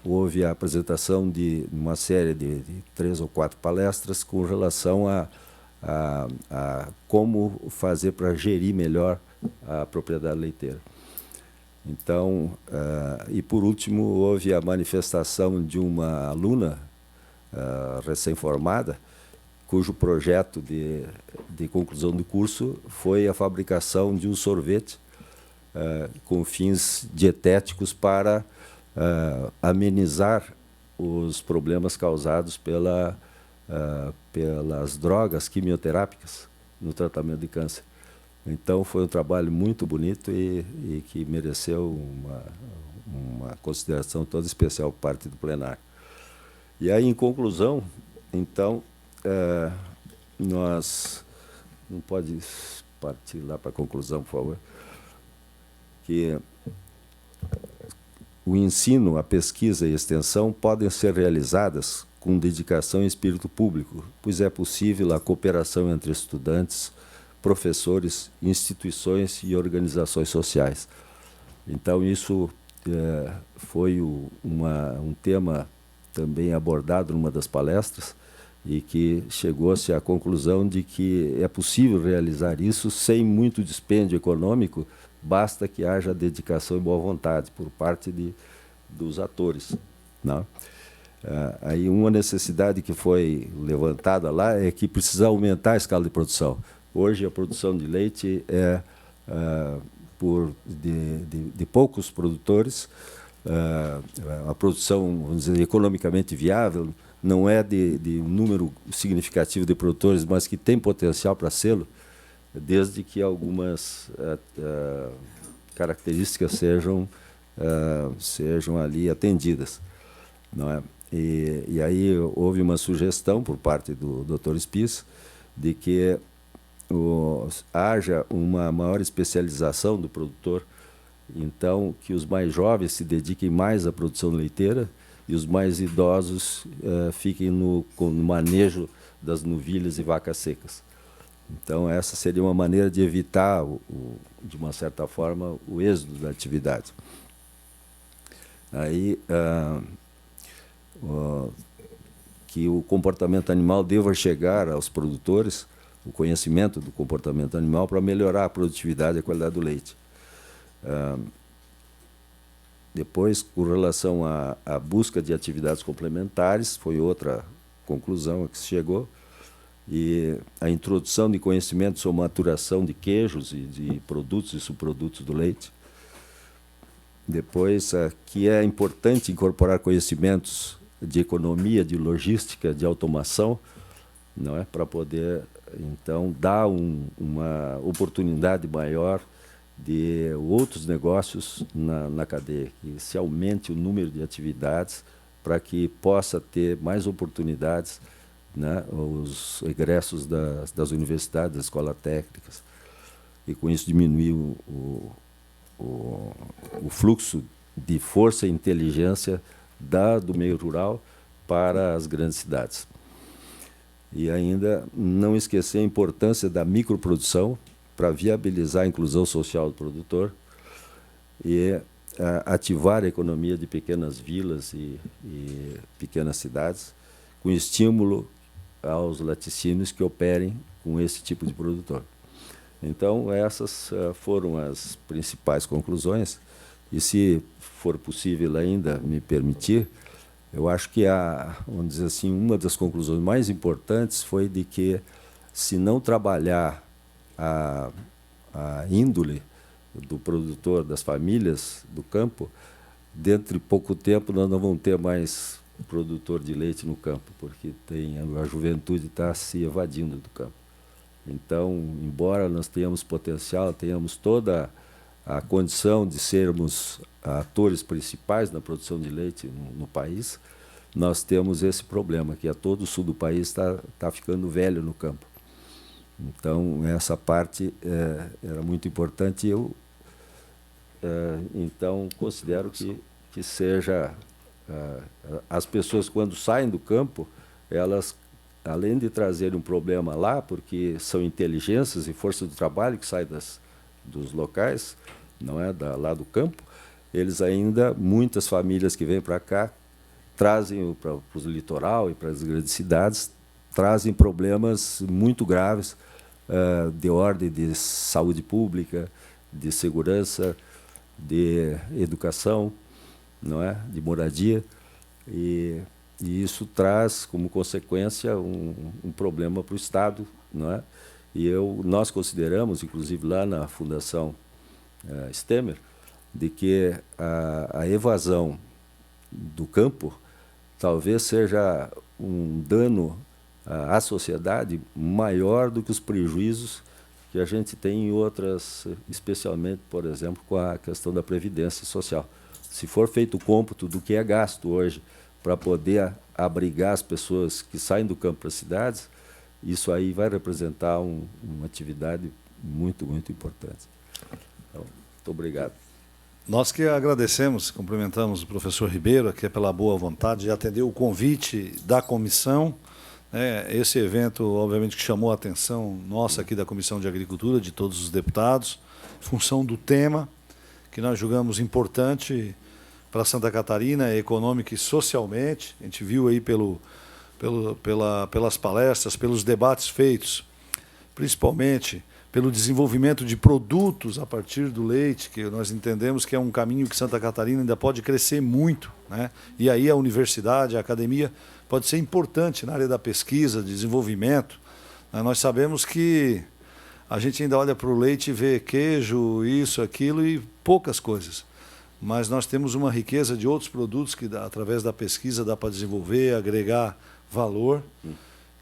houve a apresentação de uma série de 3 ou 4 palestras com relação a como fazer para gerir melhor a propriedade leiteira. Então, e por último, houve a manifestação de uma aluna recém-formada, cujo projeto de conclusão do curso foi a fabricação de um sorvete com fins dietéticos para amenizar os problemas causados pelas drogas quimioterápicas no tratamento de câncer. Então, foi um trabalho muito bonito e que mereceu uma consideração toda especial por parte do plenário. E aí, em conclusão, então, nós... Não pode partir lá para a conclusão, por favor. Que o ensino, a pesquisa e a extensão podem ser realizadas com dedicação e espírito público, pois é possível a cooperação entre estudantes, professores, instituições e organizações sociais. Então, isso foi um tema também abordado numa das palestras e que chegou-se à conclusão de que é possível realizar isso sem muito dispêndio econômico, basta que haja dedicação e boa vontade por parte dos atores, não? Aí uma necessidade que foi levantada lá é que precisa aumentar a escala de produção. Hoje a produção de leite é de poucos produtores, a produção, vamos dizer, economicamente viável, não é de um número significativo de produtores, mas que tem potencial para sê-lo, desde que algumas características sejam ali atendidas, não é? E aí houve uma sugestão por parte do Dr. Spies de que haja uma maior especialização do produtor, então que os mais jovens se dediquem mais à produção leiteira e os mais idosos fiquem no manejo das novilhas e vacas secas. Então, essa seria uma maneira de evitar, de uma certa forma, o êxodo da atividade. Aí, que o comportamento animal deva chegar aos produtores, o conhecimento do comportamento animal, para melhorar a produtividade e a qualidade do leite. Depois, com relação à busca de atividades complementares, foi outra conclusão a que se chegou, e a introdução de conhecimento sobre maturação de queijos e de produtos e subprodutos do leite. Depois, que é importante incorporar conhecimentos de economia, de logística, de automação, não é, para poder, então, dar uma oportunidade maior de outros negócios na cadeia, que se aumente o número de atividades para que possa ter mais oportunidades, né, os egressos das universidades, das escolas técnicas, e com isso diminuir o fluxo de força e inteligência do meio rural para as grandes cidades. E ainda não esquecer a importância da microprodução para viabilizar a inclusão social do produtor e ativar a economia de pequenas vilas e pequenas cidades, com estímulo aos laticínios que operem com esse tipo de produtor. Então, essas foram as principais conclusões. E, se for possível ainda me permitir, eu acho que, vamos dizer assim, uma das conclusões mais importantes foi de que, se não trabalhar a índole do produtor, das famílias do campo, dentro de pouco tempo nós não vamos ter mais produtor de leite no campo, porque a juventude está se evadindo do campo. Então, embora nós tenhamos potencial, tenhamos toda a condição de sermos atores principais na produção de leite no país, nós temos esse problema, que todo o sul do país está ficando velho no campo. Então, essa parte era muito importante. Eu, então, considero que seja... as pessoas, quando saem do campo, elas, além de trazerem um problema lá, porque são inteligências e força do trabalho que saem dos locais, não é, lá do campo, eles ainda, muitas famílias que vêm para cá, trazem para o litoral e para as grandes cidades, trazem problemas muito graves de ordem de saúde pública, de segurança, de educação, não é, de moradia, e isso traz como consequência um problema para o Estado, não é? E nós consideramos, inclusive lá na Fundação Stemmer, de que a evasão do campo talvez seja um dano à sociedade maior do que os prejuízos que a gente tem em outras, especialmente, por exemplo, com a questão da previdência social. Se for feito o cômputo do que é gasto hoje para poder abrigar as pessoas que saem do campo para as cidades, isso aí vai representar uma atividade muito, muito importante. Então, muito obrigado. Nós que agradecemos, cumprimentamos o professor Ribeiro aqui pela boa vontade de atender o convite da comissão. Esse evento, obviamente, que chamou a atenção nossa aqui da Comissão de Agricultura, de todos os deputados, em função do tema que nós julgamos importante para Santa Catarina, econômica e socialmente. A gente viu aí pelas palestras, pelos debates feitos, principalmente pelo desenvolvimento de produtos a partir do leite, que nós entendemos que é um caminho que Santa Catarina ainda pode crescer muito, né? E aí a universidade, a academia, pode ser importante na área da pesquisa, desenvolvimento. Nós sabemos que a gente ainda olha para o leite e vê queijo, isso, aquilo e poucas coisas. Mas nós temos uma riqueza de outros produtos que, através da pesquisa, dá para desenvolver, agregar valor,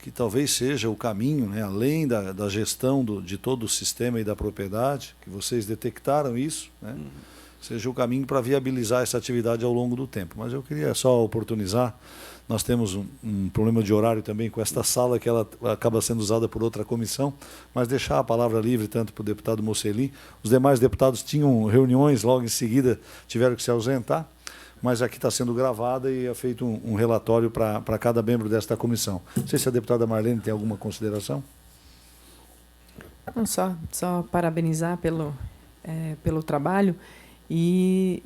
que talvez seja o caminho, né, além da gestão de todo o sistema e da propriedade, que vocês detectaram isso, né, seja o caminho para viabilizar essa atividade ao longo do tempo. Mas eu queria só oportunizar, nós temos um problema de horário também com esta sala, que ela acaba sendo usada por outra comissão, mas deixar a palavra livre tanto para o deputado Mocelin. Os demais deputados tinham reuniões, logo em seguida tiveram que se ausentar, mas aqui está sendo gravada e é feito um relatório para cada membro desta comissão. Não sei se a deputada Marlene tem alguma consideração. Não, só parabenizar pelo trabalho e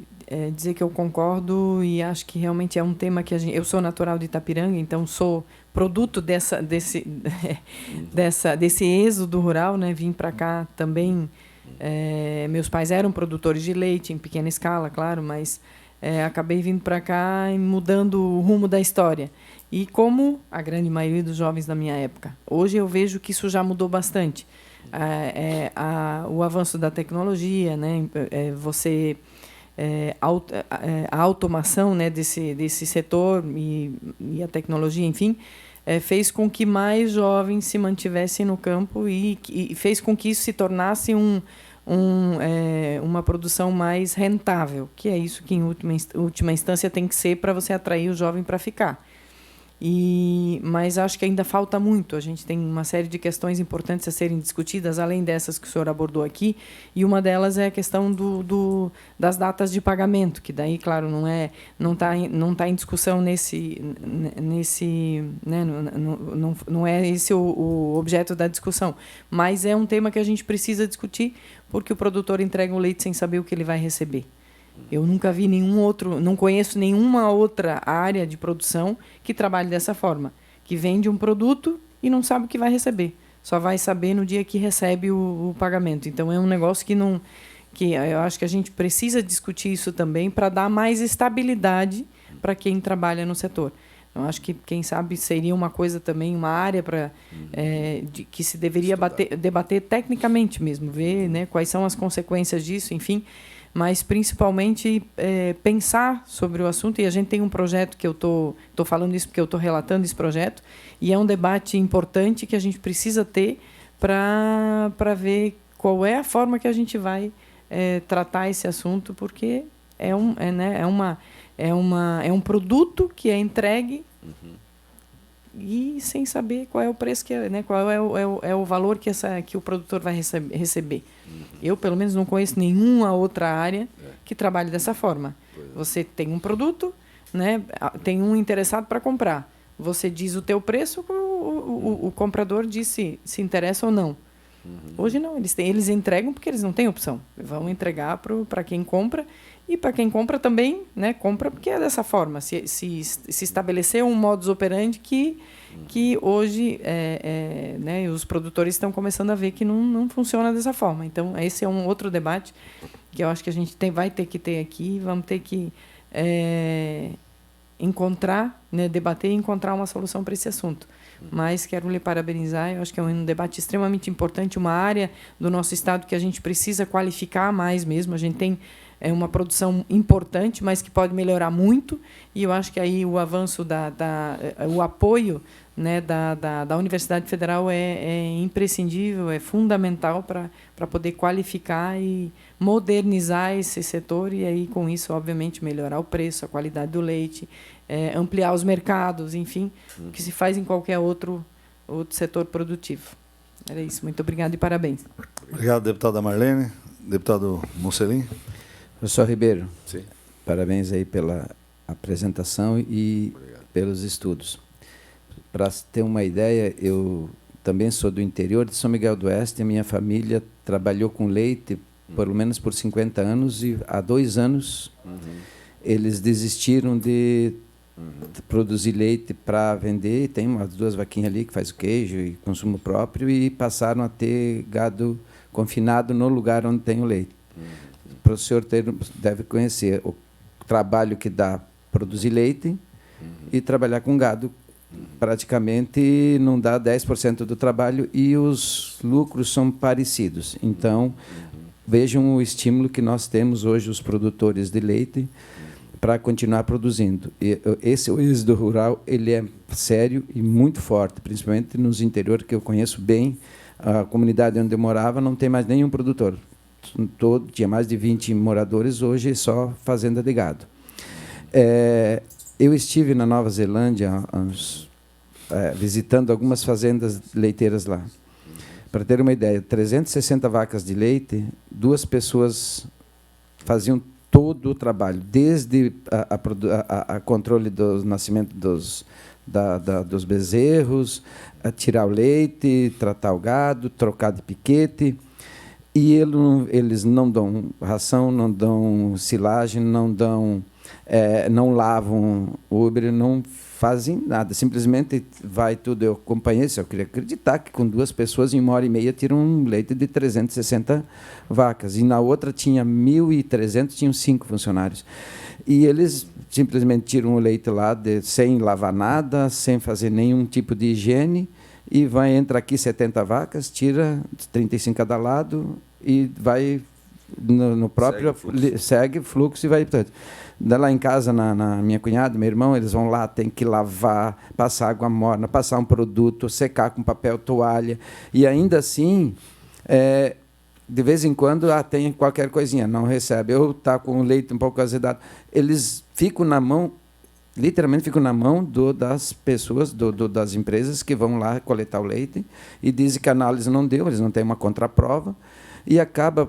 dizer que eu concordo e acho que realmente é um tema que eu sou natural de Itapiranga, então sou produto desse êxodo rural, né? Vim para cá também. Meus pais eram produtores de leite em pequena escala, claro, mas acabei vindo para cá e mudando o rumo da história. E como a grande maioria dos jovens da minha época. Hoje eu vejo que isso já mudou bastante. O avanço da tecnologia, né? A automação, né, desse setor e a tecnologia, enfim, fez com que mais jovens se mantivessem no campo e fez com que isso se tornasse uma produção mais rentável, que é isso que, em última instância, tem que ser para você atrair o jovem para ficar. Mas acho que ainda falta muito. A gente tem uma série de questões importantes a serem discutidas, além dessas que o senhor abordou aqui, e uma delas é a questão das datas de pagamento, que daí, claro, não tá em discussão nesse né, não é esse o objeto da discussão, mas é um tema que a gente precisa discutir, porque o produtor entrega o leite sem saber o que ele vai receber. Eu nunca vi não conheço nenhuma outra área de produção que trabalhe dessa forma, que vende um produto e não sabe o que vai receber. só vai saber no dia que recebe o pagamento. Então, é um negócio que eu acho que a gente precisa discutir isso também para dar mais estabilidade para quem trabalha no setor. Eu acho que, quem sabe, seria uma coisa também, uma área que se deveria debater tecnicamente mesmo, ver, né, quais são as consequências disso, enfim, mas principalmente pensar sobre o assunto. E a gente tem um projeto que eu estou falando isso porque eu estou relatando esse projeto, e é um debate importante que a gente precisa ter para ver qual é a forma que a gente vai tratar esse assunto, porque é um produto que é entregue e sem saber qual é o preço, qual é o valor que o produtor vai receber. Eu, pelo menos, não conheço nenhuma outra área que trabalhe dessa forma. Você tem um produto, né, tem um interessado para comprar. Você diz o teu preço, o comprador diz se interessa ou não. Hoje não, eles entregam porque eles não têm opção. Vão entregar para quem compra, e para quem compra também, né, compra porque é dessa forma. Se estabeleceu um modus operandi que hoje né, os produtores estão começando a ver que não funciona dessa forma. Então, esse é um outro debate que eu acho que a gente vai ter que ter aqui. Vamos ter que encontrar, né, debater e encontrar uma solução para esse assunto. Mas quero lhe parabenizar. Eu acho que é um debate extremamente importante, uma área do nosso estado que a gente precisa qualificar mais mesmo. A gente tem uma produção importante, mas que pode melhorar muito, e eu acho que aí o avanço, o apoio, né, da Universidade Federal é imprescindível, é fundamental para poder qualificar e modernizar esse setor, e aí, com isso, obviamente, melhorar o preço, a qualidade do leite, ampliar os mercados, enfim, o que se faz em qualquer outro setor produtivo. Era isso. Muito obrigado e parabéns. Obrigado, deputada Marlene. Deputado Mocelin. Professor Ribeiro, sim, parabéns aí pela apresentação e pelos estudos. Para ter uma ideia, eu também sou do interior de São Miguel do Oeste, e a minha família trabalhou com leite pelo menos por 50 anos, e há 2 anos eles desistiram de produzir leite para vender. Tem umas 2 vaquinhas ali que faz o queijo e consumo próprio, e passaram a ter gado confinado no lugar onde tem o leite. O professor deve conhecer o trabalho que dá produzir leite e trabalhar com gado. Praticamente não dá 10% do trabalho, e os lucros são parecidos. Então, vejam o estímulo que nós temos hoje, os produtores de leite, para continuar produzindo. E esse êxodo rural, ele é sério e muito forte, principalmente nos interiores, que eu conheço bem. A comunidade onde eu morava não tem mais nenhum produtor. Tinha mais de 20 moradores, hoje só fazenda de gado. Eu estive na Nova Zelândia visitando algumas fazendas leiteiras lá. Para ter uma ideia, 360 vacas de leite, 2 pessoas faziam todo o trabalho, desde a controle do nascimento dos bezerros, a tirar o leite, tratar o gado, trocar de piquete. E eles não dão ração, não dão silagem, não não lavam Uber, não fazem nada. Simplesmente vai tudo. Eu acompanhei isso. Eu queria acreditar que com 2 pessoas, em 1h30, tiram um leite de 360 vacas. E na outra tinha 1.300, tinham 5 funcionários. E eles simplesmente tiram o leite lá sem lavar nada, sem fazer nenhum tipo de higiene. E entra aqui 70 vacas, tira 35 cada lado e vai no próprio... Segue o fluxo e vai... Lá em casa, na minha cunhada, meu irmão, eles vão lá, tem que lavar, passar água morna, passar um produto, secar com papel toalha. E ainda assim, de vez em quando, tem qualquer coisinha, não recebe. Ou está com o leite um pouco azedado. Eles ficam na mão... Literalmente ficam na mão das pessoas, das empresas que vão lá coletar o leite, e dizem que a análise não deu, eles não têm uma contraprova, e acaba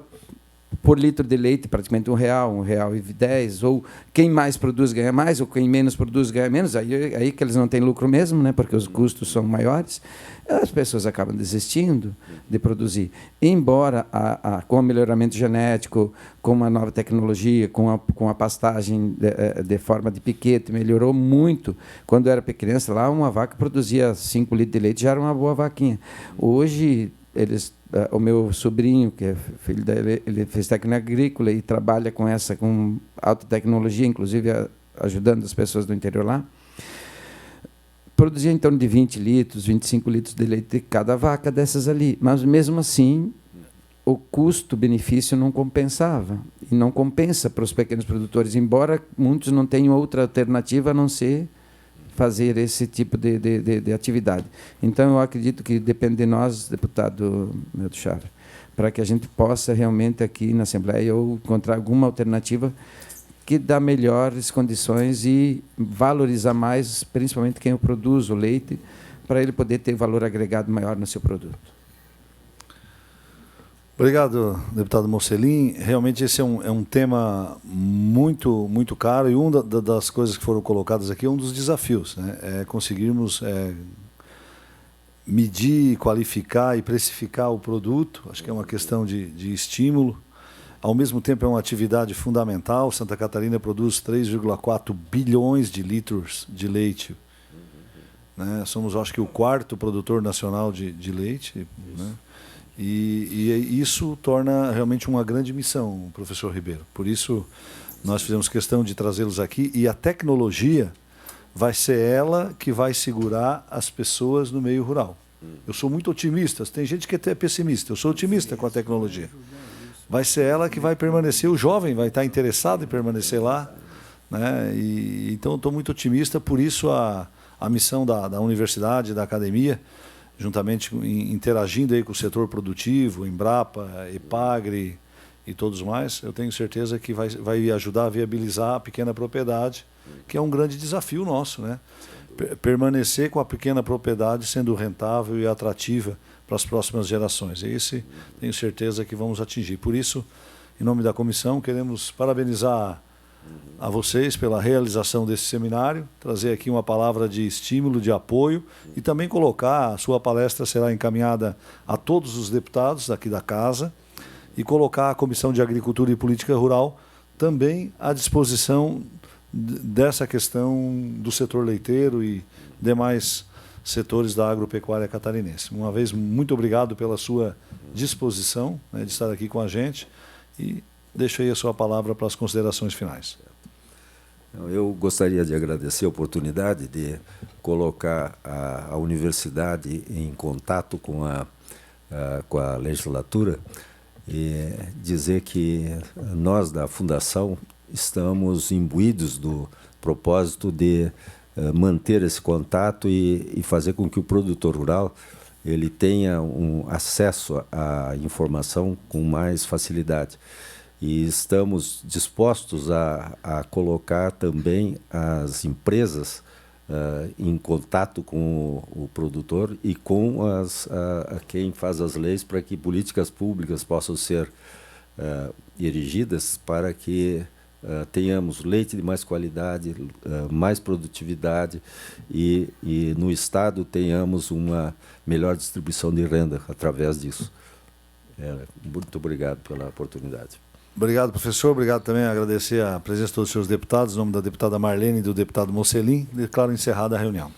por litro de leite praticamente R$1,10, ou quem mais produz ganha mais, ou quem menos produz ganha menos, aí que eles não têm lucro mesmo, né, porque os custos são maiores, as pessoas acabam desistindo de produzir. Embora com o melhoramento genético, com a nova tecnologia, com a pastagem de forma de piquete, melhorou muito. Quando eu era criança, lá uma vaca produzia 5 litros de leite, já era uma boa vaquinha. Hoje, o meu sobrinho, que é filho dele, ele fez técnica agrícola e trabalha com alta tecnologia, inclusive ajudando as pessoas do interior lá, produzia em torno de 20 litros, 25 litros de leite de cada vaca dessas ali. Mas, mesmo assim, o custo-benefício não compensava. E não compensa para os pequenos produtores, embora muitos não tenham outra alternativa a não ser fazer esse tipo de atividade. Então, eu acredito que depende de nós, deputado Milton Schafer, para que a gente possa realmente aqui na Assembleia ou encontrar alguma alternativa que dá melhores condições e valorizar mais, principalmente quem produz o leite, para ele poder ter valor agregado maior no seu produto. Obrigado, deputado Mocelin. Realmente esse é um tema muito, muito caro, e uma das coisas que foram colocadas aqui é um dos desafios, né? É conseguirmos medir, qualificar e precificar o produto. Acho que é uma questão de estímulo. Ao mesmo tempo, é uma atividade fundamental. Santa Catarina produz 3,4 bilhões de litros de leite, né? Somos, acho que, o 4º produtor nacional de leite, né? E isso torna realmente uma grande missão, professor Ribeiro. Por isso, nós fizemos questão de trazê-los aqui, e a tecnologia vai ser ela que vai segurar as pessoas no meio rural. Eu sou muito otimista, tem gente que é até pessimista, eu sou otimista com a tecnologia. Vai ser ela que vai permanecer, o jovem vai estar interessado em permanecer lá, né? Então, estou muito otimista, por isso a missão da universidade, da academia, juntamente interagindo aí com o setor produtivo, Embrapa, Epagre e todos mais, eu tenho certeza que vai ajudar a viabilizar a pequena propriedade, que é um grande desafio nosso, né? Permanecer com a pequena propriedade sendo rentável e atrativa para as próximas gerações. Esse tenho certeza que vamos atingir. Por isso, em nome da comissão, queremos parabenizar a vocês pela realização desse seminário, trazer aqui uma palavra de estímulo, de apoio, e também colocar, a sua palestra será encaminhada a todos os deputados daqui da casa, e colocar a Comissão de Agricultura e Política Rural também à disposição dessa questão do setor leiteiro e demais setores da agropecuária catarinense. Uma vez, muito obrigado pela sua disposição, né, de estar aqui com a gente, e deixo aí a sua palavra para as considerações finais. Eu gostaria de agradecer a oportunidade de colocar a universidade em contato com a legislatura e dizer que nós, da Fundação, estamos imbuídos do propósito de manter esse contato e fazer com que o produtor rural ele tenha um acesso à informação com mais facilidade. E estamos dispostos a colocar também as empresas em contato com o produtor e com quem faz as leis, para que políticas públicas possam ser erigidas para que tenhamos leite de mais qualidade, mais produtividade e no Estado tenhamos uma melhor distribuição de renda através disso. Muito obrigado pela oportunidade. Obrigado, professor. Obrigado também, agradecer a presença de todos os seus deputados, em nome da deputada Marlene e do deputado Mocelin. Declaro encerrada a reunião.